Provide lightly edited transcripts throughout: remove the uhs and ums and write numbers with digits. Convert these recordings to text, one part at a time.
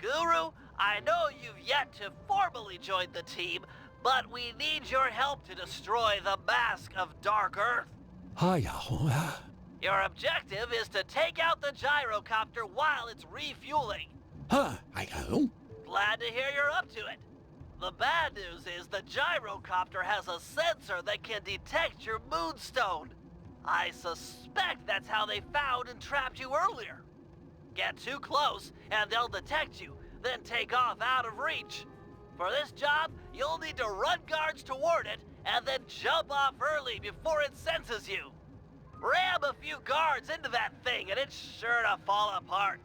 Guru, I know you've yet to formally join the team, but we need your help to destroy the Mask of Dark Earth. Your objective is to take out the gyrocopter while it's refueling. Glad to hear you're up to it. The bad news is the gyrocopter has a sensor that can detect your moonstone. I suspect that's how they found and trapped you earlier. Get too close and they'll detect you, then take off out of reach. For this job, you'll need to run guards toward it and then jump off early before it senses you. Ram a few guards into that thing and it's sure to fall apart.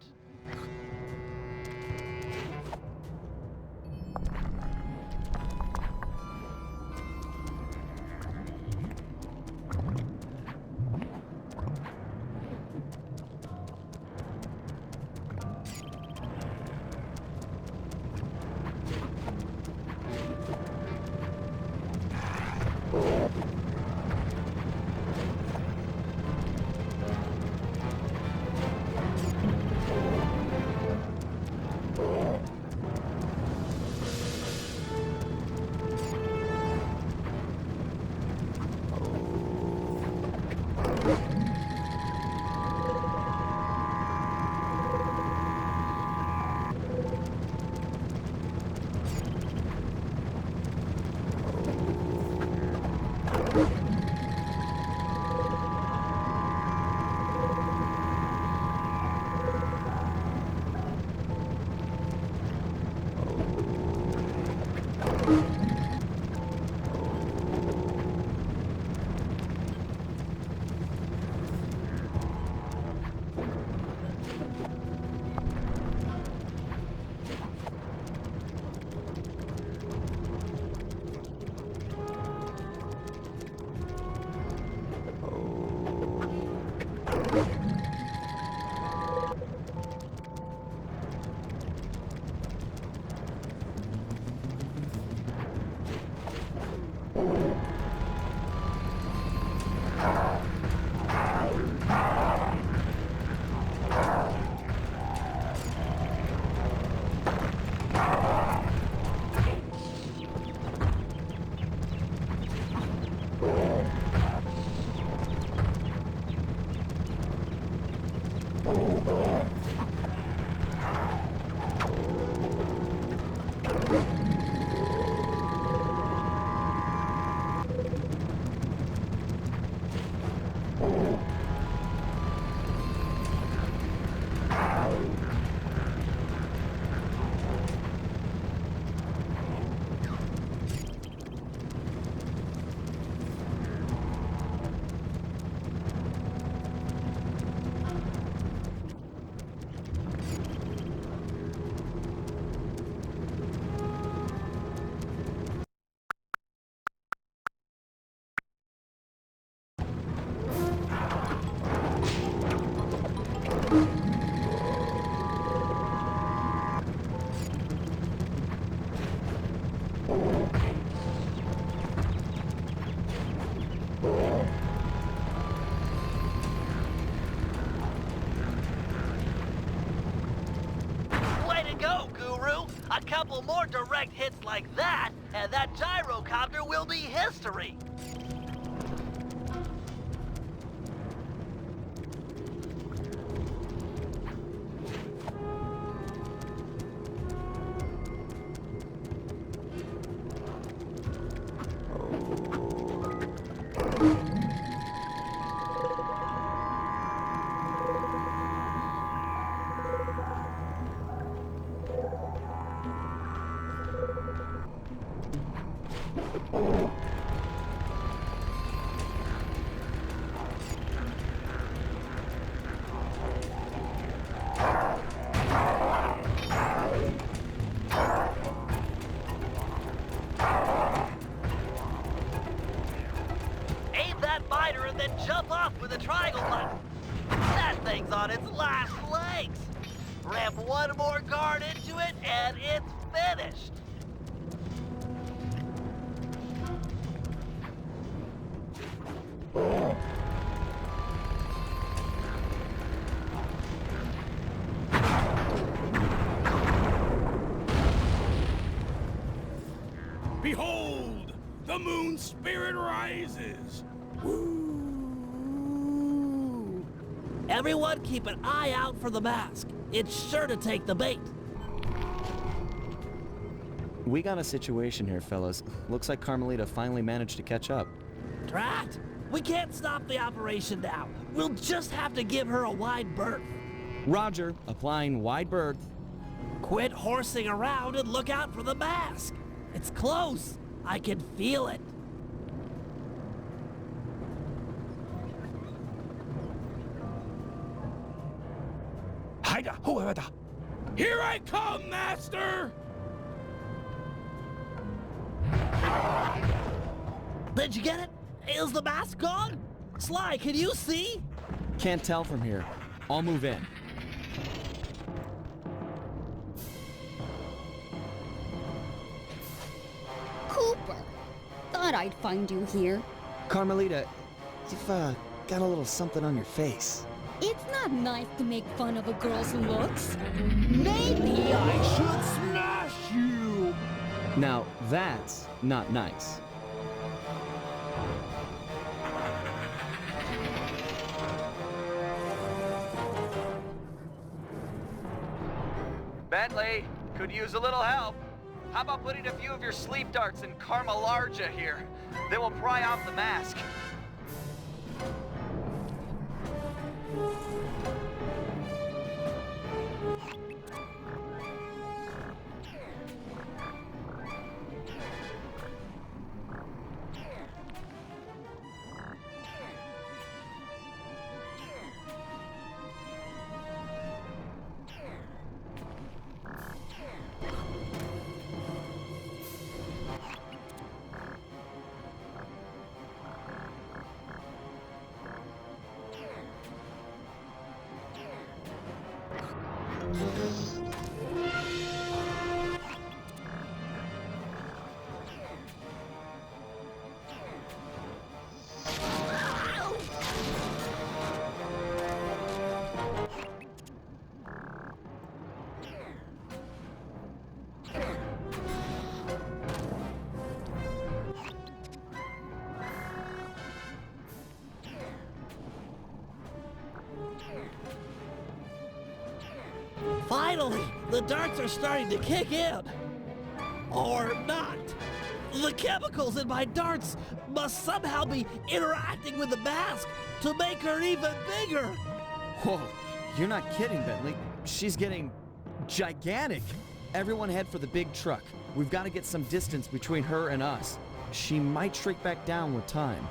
A couple more direct hits like that, and that gyrocopter will be history. And then jump off with a triangle button. That thing's on its last legs. Ramp one more guard into it, and it's finished. Behold, the moon spirit rises. Woo! Everyone keep an eye out for the mask. It's sure to take the bait. We got a situation here, fellas. Looks like Carmelita finally managed to catch up. Drat! We can't stop the operation now. We'll just have to give her a wide berth. Roger, applying wide berth. Quit horsing around and look out for the mask. It's close. I can feel it. Here I come, Master! Did you get it? Is the mask gone? Sly, can you see? Can't tell from here. I'll move in. Cooper, thought I'd find you here. Carmelita, you've got a little something on your face. It's not nice to make fun of a girl's looks. Maybe I should smash you! Now, that's not nice. Bentley, could use a little help. How about putting a few of your sleep darts in Carmelarja here? Then we'll pry off the mask. Finally, the darts are starting to kick in. Or not. The chemicals in my darts must somehow be interacting with the mask to make her even bigger. Whoa, you're not kidding, Bentley. She's getting gigantic. Everyone head for the big truck. We've got to get some distance between her and us. She might shrink back down with time.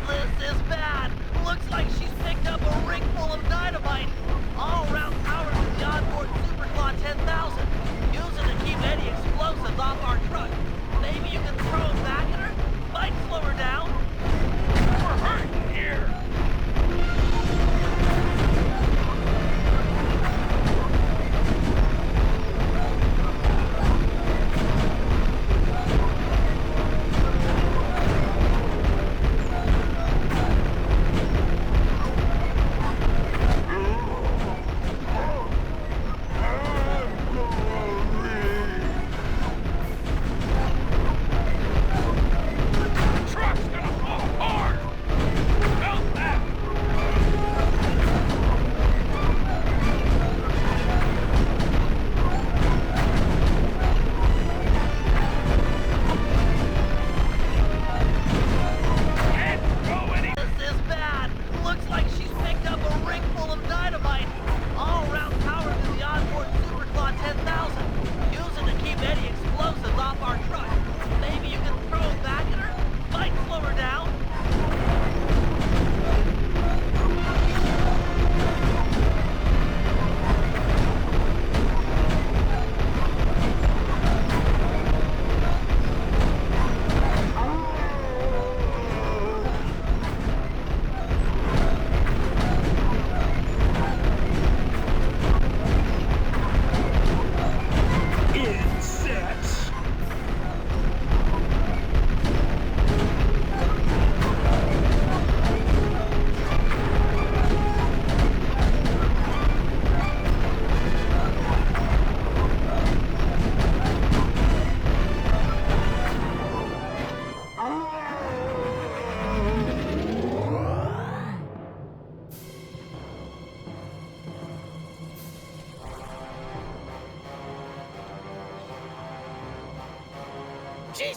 This is bad. Looks like she's picked up a ring full of dynamite. All around power with the onboard Superclaw 10,000. Use it to keep any explosives off our truck. Maybe you can throw them back at her? Might slow her down. We're hurting here!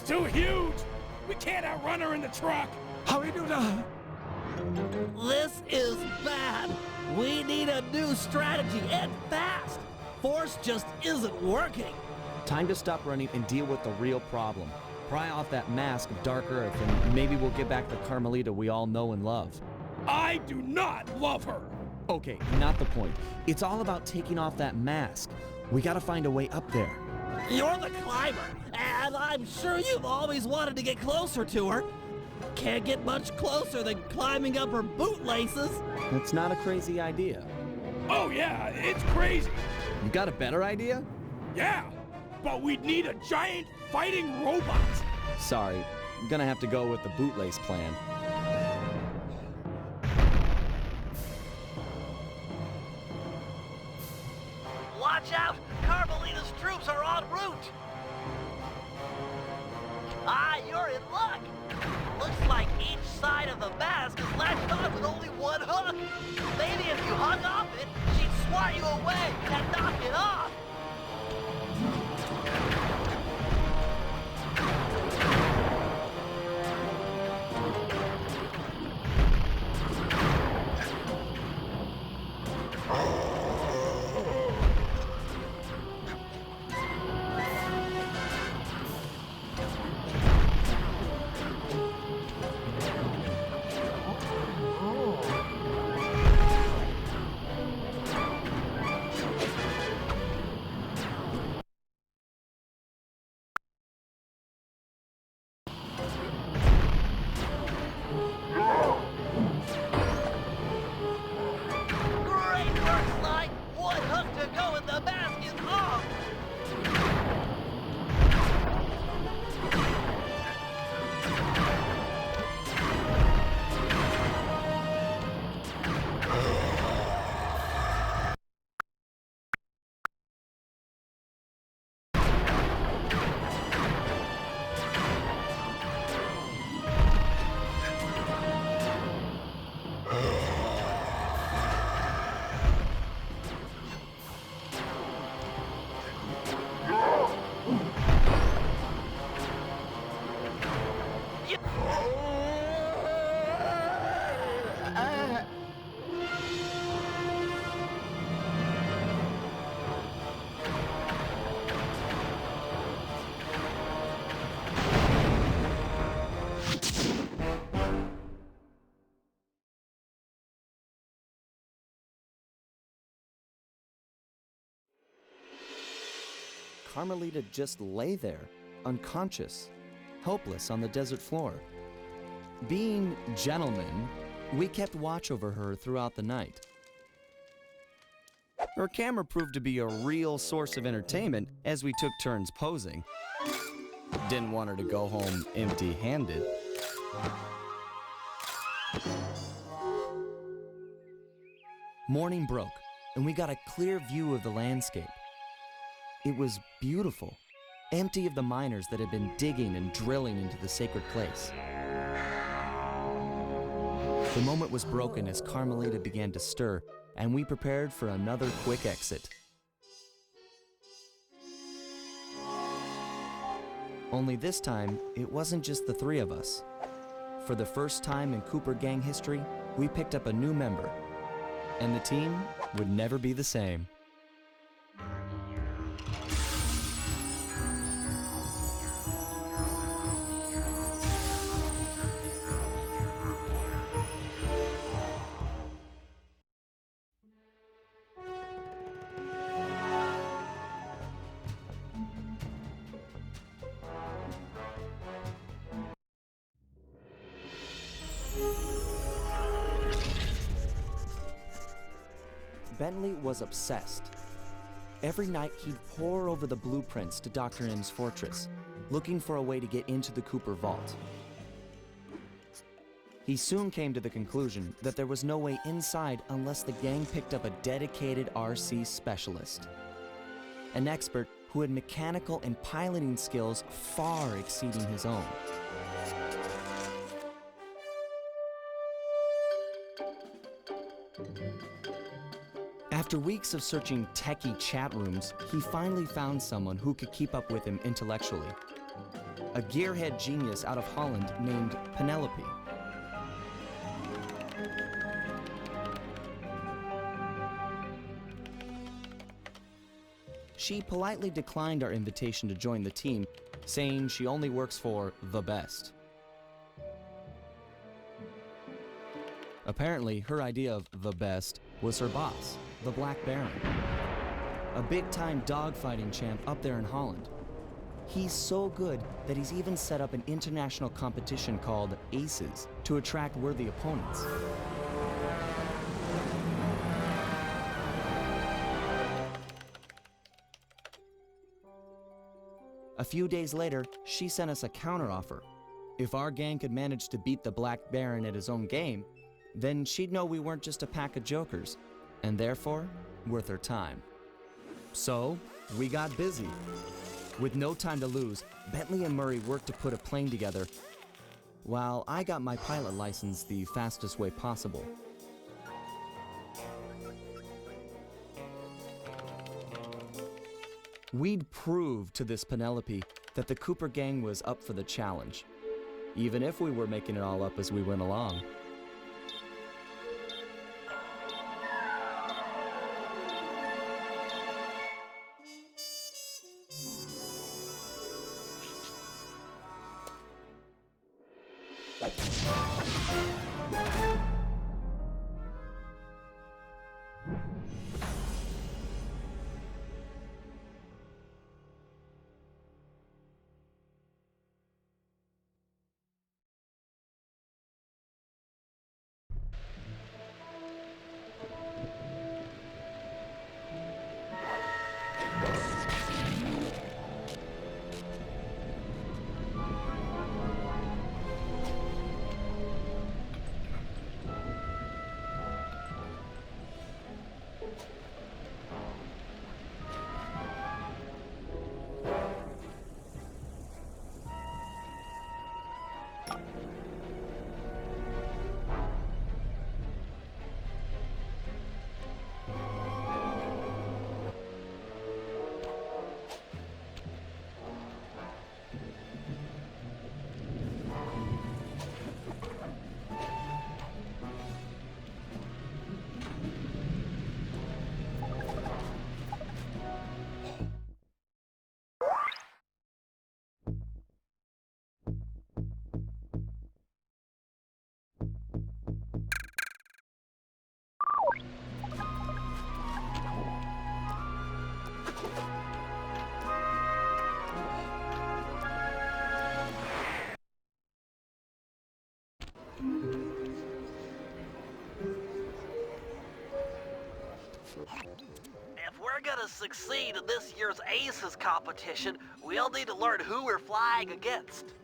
too huge! We can't outrun her in the truck! How we do that? This is bad. We need a new strategy, and fast. Force just isn't working. Time to stop running and deal with the real problem. Pry off that mask of dark earth, and maybe we'll get back the Carmelita we all know and love. I do not love her! Okay, not the point. It's all about taking off that mask. We gotta find a way up there. You're the climber, and I'm sure you've always wanted to get closer to her. Can't get much closer than climbing up her bootlaces. That's not a crazy idea. Oh yeah, it's crazy! You got a better idea? Yeah, but we'd need a giant fighting robot! Sorry, I'm gonna have to go with the bootlace plan. Watch out! Carmelita's troops are en route! Ah, you're in luck! Looks like each side of the mask is latched on with only one hook. Maybe if you hung off it, she'd swat you away and knock it off! Great work, Sly! One hook to go and the mask is off! Carmelita just lay there, unconscious, helpless on the desert floor. Being gentlemen, we kept watch over her throughout the night. Her camera proved to be a real source of entertainment as we took turns posing. Didn't want her to go home empty-handed. Morning broke, and we got a clear view of the landscape. It was beautiful, empty of the miners that had been digging and drilling into the sacred place. The moment was broken as Carmelita began to stir, and we prepared for another quick exit. Only this time, it wasn't just the three of us. For the first time in Cooper gang history, we picked up a new member, and the team would never be the same. Bentley was obsessed. Every night he'd pore over the blueprints to Dr. M's fortress, looking for a way to get into the Cooper vault. He soon came to the conclusion that there was no way inside unless the gang picked up a dedicated RC specialist, an expert who had mechanical and piloting skills far exceeding his own. After weeks of searching techie chat rooms, he finally found someone who could keep up with him intellectually. a gearhead genius out of Holland named Penelope. She politely declined our invitation to join the team, saying she only works for the best. Apparently, her idea of the best was her boss, the Black Baron, a big-time dogfighting champ up there in Holland. He's so good that he's even set up an international competition called Aces to attract worthy opponents. A few days later, she sent us a counteroffer. If our gang could manage to beat the Black Baron at his own game, then she'd know we weren't just a pack of jokers, and therefore, worth her time. So, we got busy. With no time to lose, Bentley and Murray worked to put a plane together, while I got my pilot license the fastest way possible. We'd proved to this Penelope that the Cooper gang was up for the challenge, even if we were making it all up as we went along. If we're gonna succeed in this year's Aces competition, we'll need to learn who we're flying against.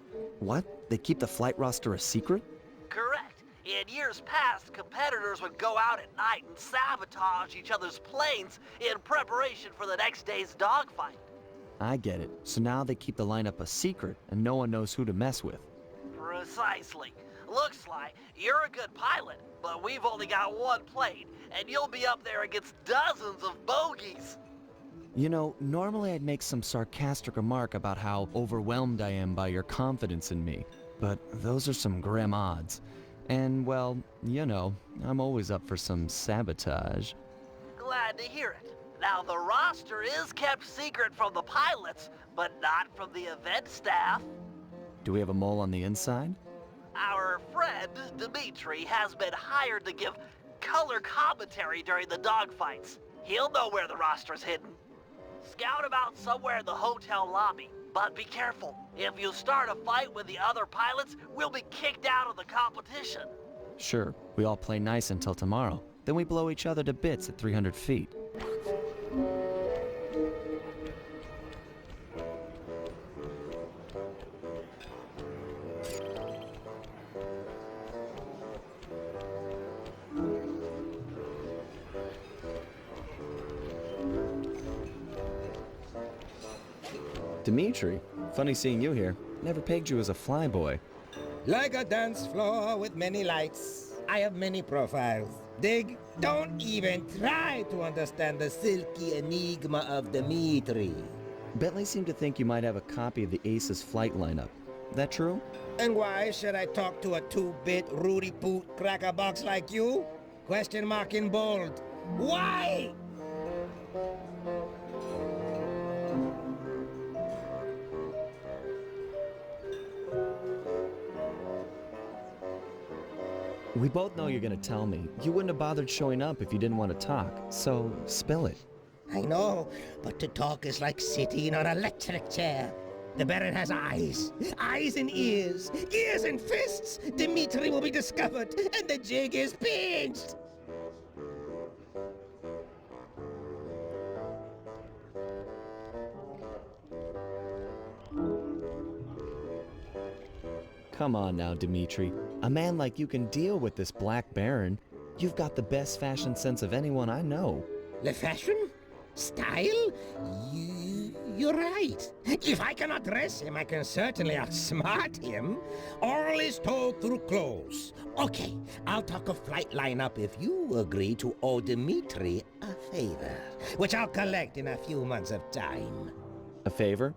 What? They keep the flight roster a secret? Correct. In years past, competitors would go out at night and sabotage each other's planes in preparation for the next day's dogfight. I get it. So now they keep the lineup a secret, and no one knows who to mess with. Precisely. Looks like you're a good pilot, but we've only got one plane, and you'll be up there against dozens of bogeys. You know, normally I'd make some sarcastic remark about how overwhelmed I am by your confidence in me, but those are some grim odds. And, well, you know, I'm always up for some sabotage. Glad to hear it. Now, the roster is kept secret from the pilots, but not from the event staff. Do we have a mole on the inside? Our friend, Dimitri, has been hired to give color commentary during the dogfights. He'll know where the roster's hidden. Scout him out somewhere in the hotel lobby. But be careful. If you start a fight with the other pilots, we'll be kicked out of the competition. Sure, we all play nice until tomorrow. Then we blow each other to bits at 300 feet. Dimitri, funny seeing you here. Never pegged you as a flyboy. Like a dance floor with many lights, I have many profiles. Dig? Don't even try to understand the silky enigma of Dimitri. Bentley seemed to think you might have a copy of the Aces flight lineup. That true? And why should I talk to a two-bit Rudy Poot cracker box like you? Question mark in bold. Why? We both know you're gonna tell me. You wouldn't have bothered showing up if you didn't want to talk, so spill it. I know, but to talk is like sitting on an electric chair. The Baron has eyes and ears and fists. Dimitri will be discovered, and the jig is pinched. Come on now, Dimitri. A man like you can deal with this Black Baron. You've got the best fashion sense of anyone I know. Le fashion? Style? You're right. If I cannot dress him, I can certainly outsmart him. All is told through clothes. Okay, I'll talk a flight lineup if you agree to owe Dimitri a favor, which I'll collect in a few months of time. A favor?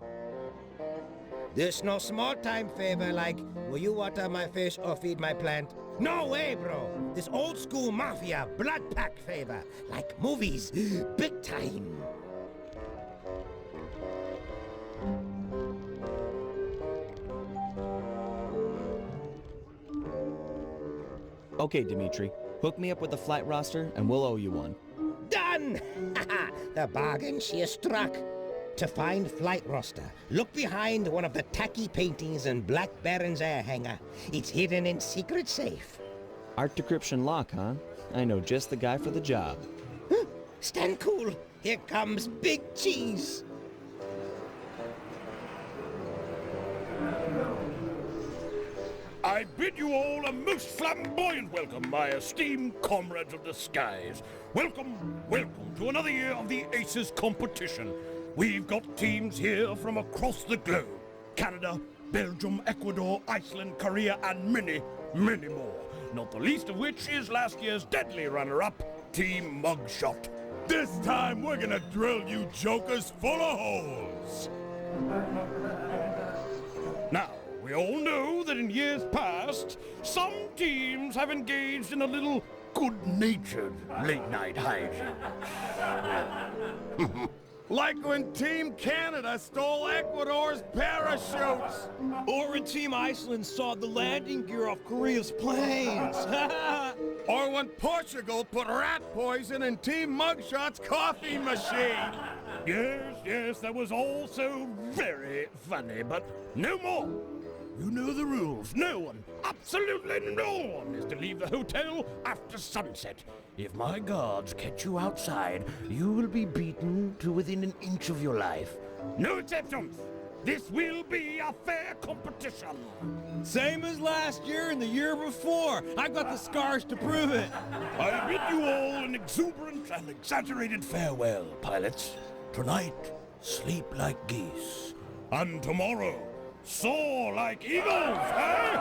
This no small-time favor like, will you water my fish or feed my plant? No way, bro. This old-school mafia blood pact favor, like movies, big time. Okay, Dimitri. Hook me up with the flight roster and we'll owe you one. Done! The bargain she is struck. To find flight roster, look behind one of the tacky paintings in Black Baron's air hangar. It's hidden in secret safe. Art decryption lock, huh? I know just the guy for the job. Stand cool. Here comes Big Cheese. I bid you all a most flamboyant welcome, my esteemed comrades of the skies. Welcome, welcome to another year of the Aces competition. We've got teams here from across the globe. Canada, Belgium, Ecuador, Iceland, Korea, and many, many more. Not the least of which is last year's deadly runner-up, Team Mugshot. This time we're gonna drill you jokers full of holes. Now, we all know that in years past, some teams have engaged in a little good-natured late-night hijinks. Like when Team Canada stole Ecuador's parachutes. Or when Team Iceland sawed the landing gear off Korea's planes. Or when Portugal put rat poison in Team Mugshot's coffee machine. Yes, that was also very funny, but no more. You know the rules. No one, absolutely no one, is to leave the hotel after sunset. If my guards catch you outside, you will be beaten to within an inch of your life. No exceptions. This will be a fair competition. Same as last year and the year before. I've got the scars to prove it. I bid you all an exuberant and exaggerated farewell, pilots. Tonight, sleep like geese. And tomorrow, soar like eagles, eh?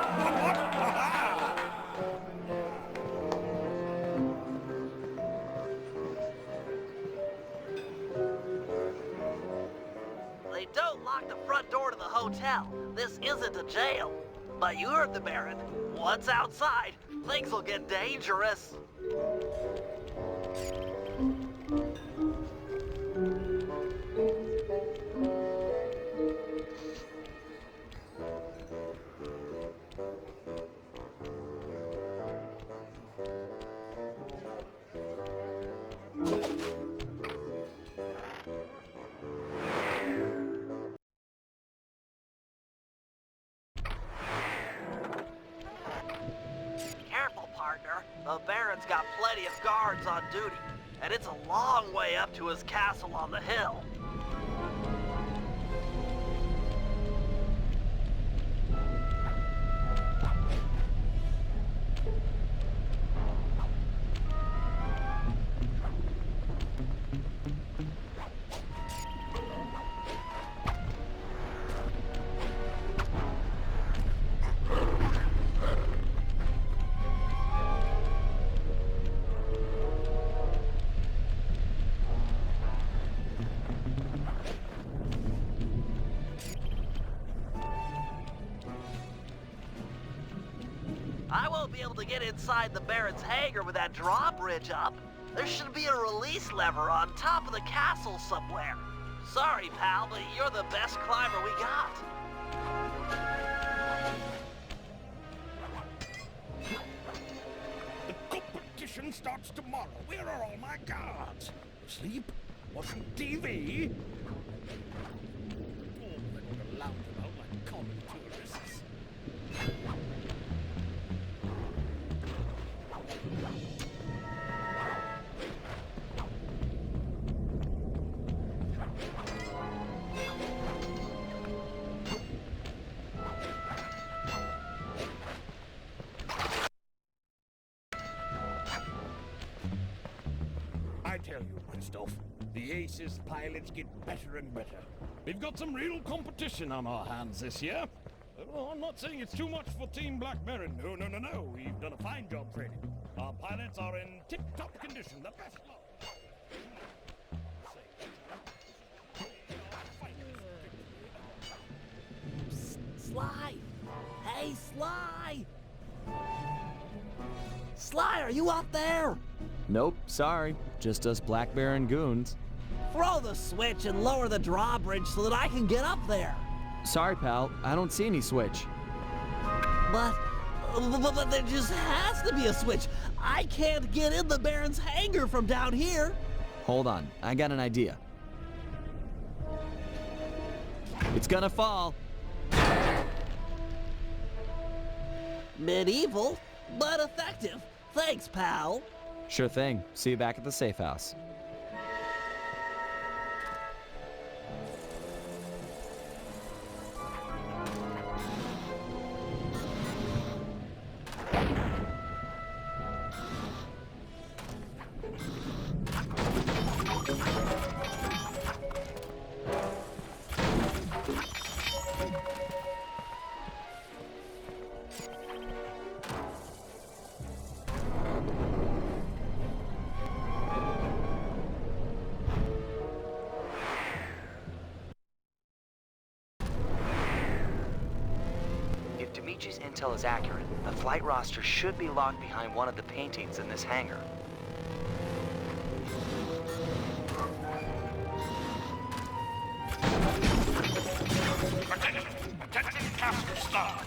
They don't lock the front door to the hotel. This isn't a jail. But you heard the Baron. Once outside, things will get dangerous. Careful, partner. The Baron's got plenty of guards on duty, and it's a long way up to his castle on the hill. I won't be able to get inside the Baron's hangar with that drawbridge up. There should be a release lever on top of the castle somewhere. Sorry, pal, but you're the best climber we got. The competition starts tomorrow. Where are all my guards? Asleep? Watching TV? Oh, they don't allow them out like common tourists. I tell you, Christoph, the Aces pilots get better and better. We've got some real competition on our hands this year. Oh, I'm not saying it's too much for Team Black Baron. No, no, no, no. We've done a fine job training. Our pilots are in tip-top condition, the best lot. Sly! Hey, Sly! Sly, are you out there? Nope, sorry. Just us Black Baron goons. Throw the switch and lower the drawbridge so that I can get up there. Sorry, pal. I don't see any switch. But there just has to be a switch. I can't get in the Baron's hangar from down here. Hold on. I got an idea. It's gonna fall. Medieval, but effective. Thanks, pal. Sure thing. See you back at the safe house. If Dimitri's intel is accurate, the flight roster should be locked behind one of the paintings in this hangar. Attention, Castle Star.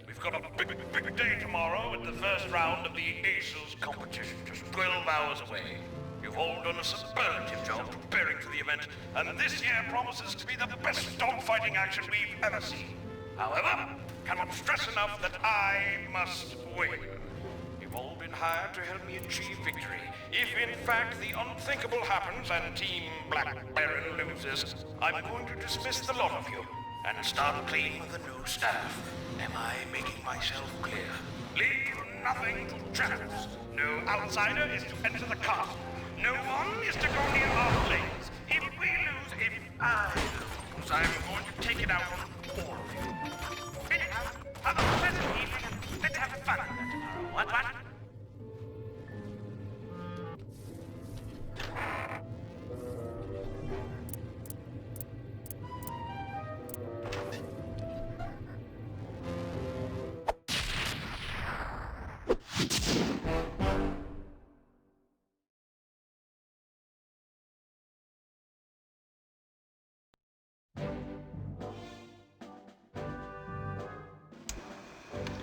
We've got a big day tomorrow at the first round of the Aces competition, just 12 hours away. You've all done a superlative job preparing for the event, and this year promises to be the best dogfighting action we've ever seen. However, cannot stress enough that I must win. You've all been hired to help me achieve victory. If in fact the unthinkable happens and Team Black Baron loses, I'm going to dismiss the lot of you and start clean with the new staff. Am I making myself clear? Leave nothing to chance. No outsider is to enter the castle. No one is to go near our planes. If we lose, if I lose, I'm going to take it out on all of you. Anyhow, have a pleasant evening and let's have fun tomorrow. What?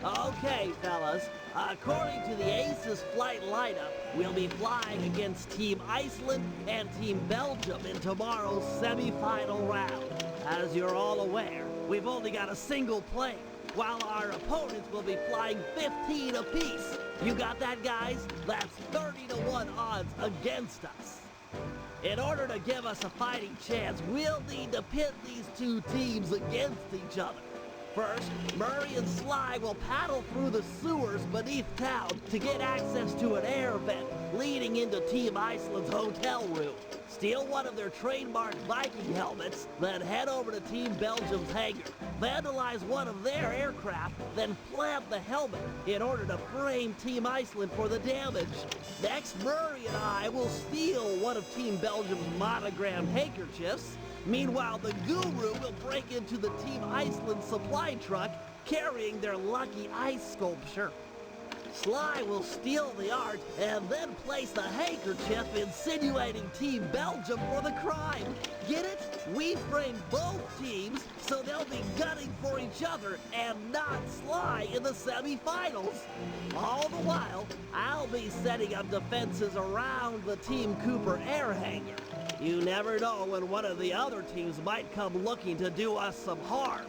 Okay, fellas. According to the Aces flight lineup, we'll be flying against Team Iceland and Team Belgium in tomorrow's semi-final round. As you're all aware, we've only got a single plane, while our opponents will be flying 15 apiece. You got that, guys? That's 30-to-1 odds against us. In order to give us a fighting chance, we'll need to pit these two teams against each other. First, Murray and Sly will paddle through the sewers beneath town to get access to an air vent leading into Team Iceland's hotel room. Steal one of their trademark Viking helmets, then head over to Team Belgium's hangar. Vandalize one of their aircraft, then plant the helmet in order to frame Team Iceland for the damage. Next, Murray and I will steal one of Team Belgium's monogrammed handkerchiefs. Meanwhile, the Guru will break into the Team Iceland supply truck carrying their lucky ice sculpture. Sly will steal the art and then place the handkerchief insinuating Team Belgium for the crime. Get it? We framed both teams so they'll be gunning for each other and not Sly in the semifinals. All the while, I'll be setting up defenses around the Team Cooper air hangar. You never know when one of the other teams might come looking to do us some harm.